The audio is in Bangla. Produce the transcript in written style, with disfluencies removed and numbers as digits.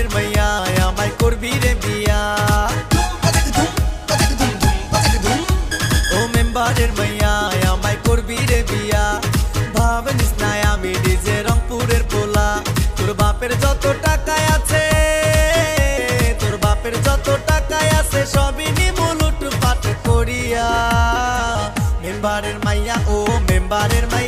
মেম্বারের মাইয়া আমায় করবি রে বিয়া। ও মেম্বারের মাইয়া আমায় করবি রে বিয়া। ভাবনিস না আমি ডিজে রংপুরের পোলা। তোর বাপের যত টাকায় আছে, তোর বাপের যত টাকায় আছে সবই নিমু লুটপাট করিয়া। মেম্বারের মাইয়া ও মেম্বারের মাইয়া